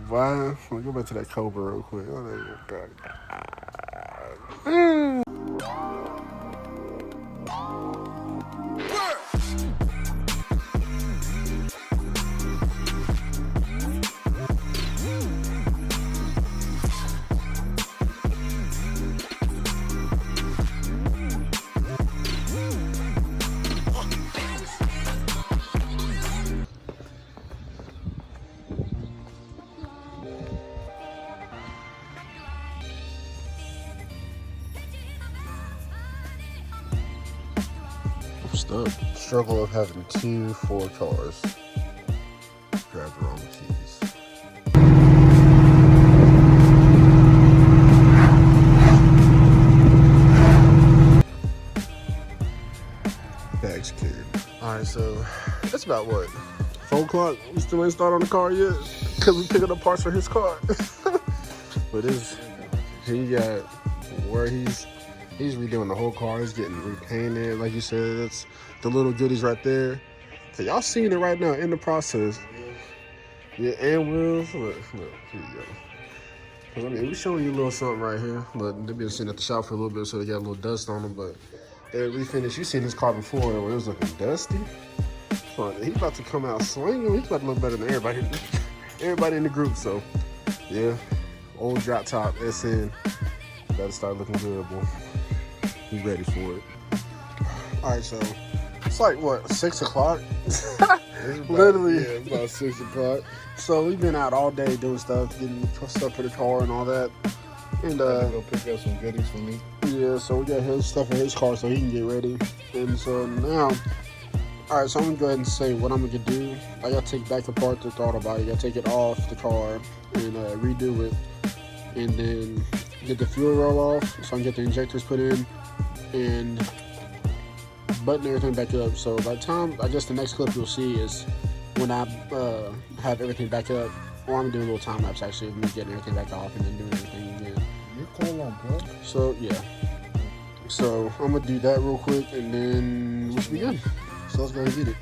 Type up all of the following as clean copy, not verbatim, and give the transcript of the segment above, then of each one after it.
boy. Let me go back to that Cobra real quick. Oh, God. Stuck. Struggle of having 2 Ford cars. Grab the wrong keys. Bags carried. Alright, so it's about what? 4 o'clock. We still ain't started on the car yet because we picking up parts for his car. But he got where he's redoing the whole car. He's getting repainted, like you said. That's the little goodies right there. So y'all seeing it right now in the process. Yeah, and wheels. Look, here you go. Cause I mean, we showing you a little something right here. But they've been sitting at the shop for a little bit, so they got a little dust on them. But they refinished. You seen his car before when it was looking dusty. But he's about to come out swinging. He's about to look better than everybody in the group. So yeah, old drop top SN. Gotta start looking good, boy. Be ready for it. All right, so it's like what, 6 o'clock? Literally, yeah, about 6 o'clock. So we've been out all day doing stuff, getting stuff for the car and all that. And go pick up some goodies for me. Yeah, so we got his stuff for his car so he can get ready. And so now, all right, so I'm gonna go ahead and say what I'm gonna do. I gotta take back apart the throttle body. I gotta take it off the car and redo it, and then get the fuel roll off so I can get the injectors put in and button everything back up. So by the time, I guess the next clip you'll see is when I have everything back up, or I'm doing a little time lapse actually of me getting everything back off and then doing everything again. You're cool on, bro. So yeah, so I'm gonna do that real quick and then we should be good. So let's go and get it.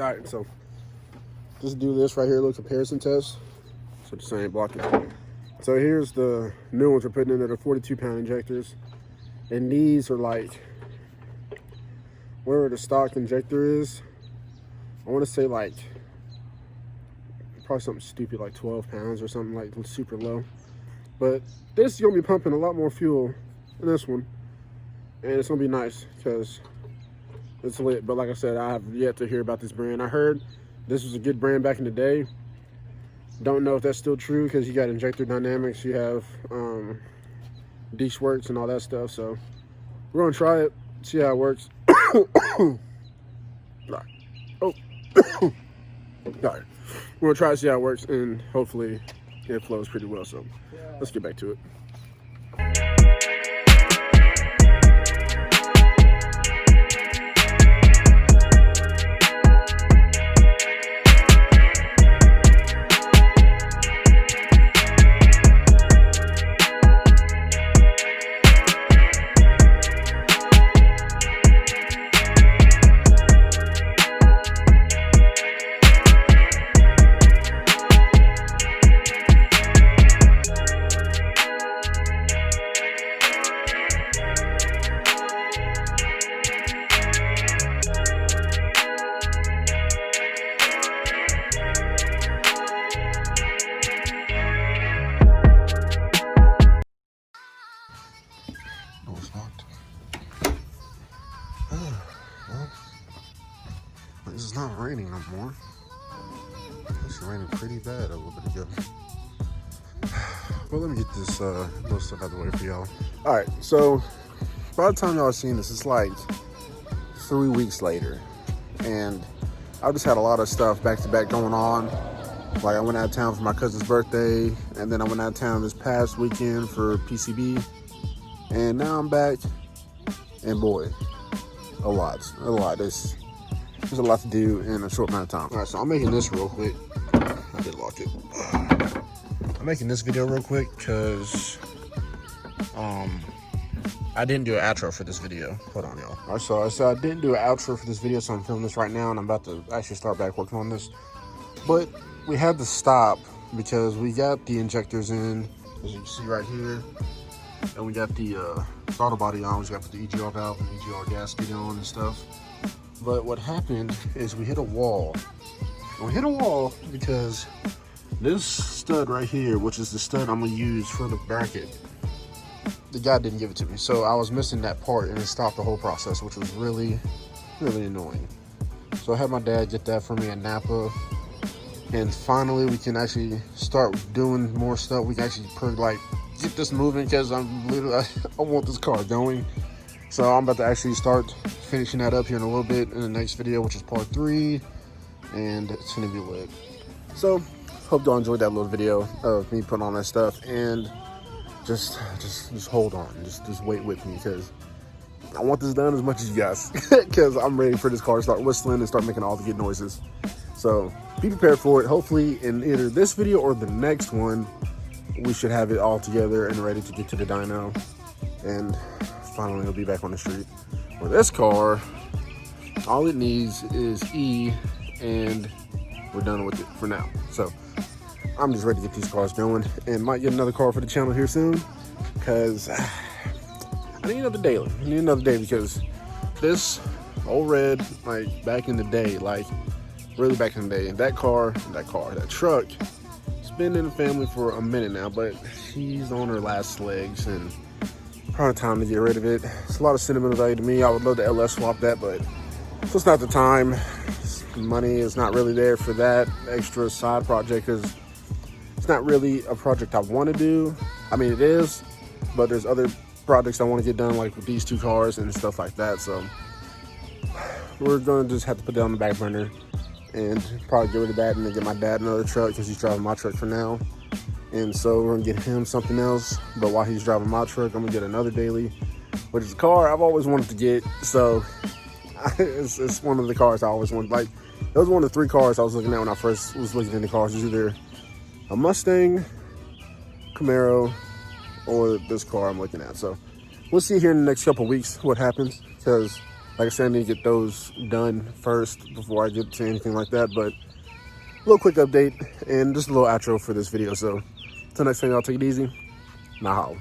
All right, so just do this right here, a little comparison test. So the same block. So here's the new ones we're putting in there, the 42-pound injectors. And these are like, where the stock injector is, I want to say like, probably something stupid like 12 pounds or something like super low. But this is going to be pumping a lot more fuel than this one. And it's going to be nice because it's lit. But like I said, I have yet to hear about this brand. I heard this was a good brand back in the day. Don't know if that's still true because you got injector dynamics, you have D-Works and all that stuff. So we're going to try it, see how it works. Oh. All right. We're going to try to see how it works, and hopefully it flows pretty well. So let's get back to it. It's not raining no more. It's raining pretty bad a little bit ago. Well, let me get this little stuff out of the way for y'all. All right, so by the time y'all are seeing this, it's like 3 weeks later, and I've just had a lot of stuff back to back going on. Like I went out of town for my cousin's birthday, and then I went out of town this past weekend for PCB, and now I'm back, and boy, a lot. There's a lot to do in a short amount of time. All right, so I'm making this real quick. I did lock it. I'm making this video real quick because I didn't do an outro for this video. Hold on, y'all. All right, so I didn't do an outro for this video, so I'm filming this right now, and I'm about to actually start back working on this. But we had to stop because we got the injectors in, as you can see right here, and we got the throttle body on. We just got to put the EGR valve and EGR gasket on and stuff. But what happened is we hit a wall. And we hit a wall because this stud right here, which is the stud I'm gonna use for the bracket, the guy didn't give it to me. So I was missing that part, and it stopped the whole process, which was really, really annoying. So I had my dad get that for me at Napa. And finally we can actually start doing more stuff. We can actually get this moving because I want this car going. So I'm about to actually start finishing that up here in a little bit in the next video, which is part 3, and it's gonna be lit. So hope y'all enjoyed that little video of me putting on that stuff, and just hold on, just wait with me because I want this done as much as you guys because I'm ready for this car to start whistling and start making all the good noises. So be prepared for it. Hopefully in either this video or the next one, we should have it all together and ready to get to the dyno, and finally it'll be back on the street. For this car, all it needs is E, and we're done with it for now. So I'm just ready to get these cars going, and might get another car for the channel here soon because I need another daily. I need another day because this old red, like back in the day, like really back in the day, that truck, it's been in the family for a minute now, but she's on her last legs, and probably time to get rid of it. It's a lot of sentimental value to me. I would love to LS swap that, but it's not the time. Money is not really there for that extra side project because it's not really a project I want to do. I mean, it is, but there's other projects I want to get done, like with these 2 cars and stuff like that. So we're going to just have to put that on the back burner and probably get rid of that and then get my dad another truck because he's driving my truck for now. And so we're gonna get him something else, but while he's driving my truck, I'm gonna get another daily, which is a car I've always wanted to get. So it's one of the cars I always wanted. Like, it was one of the 3 cars I was looking at when I first was looking into cars. It was either a Mustang, Camaro, or this car I'm looking at. So we'll see here in the next couple weeks what happens, because Like I said, I need to get those done first before I get to anything like that. But a little quick update and just a little outro for this video. So until next time, y'all take it easy. Nah.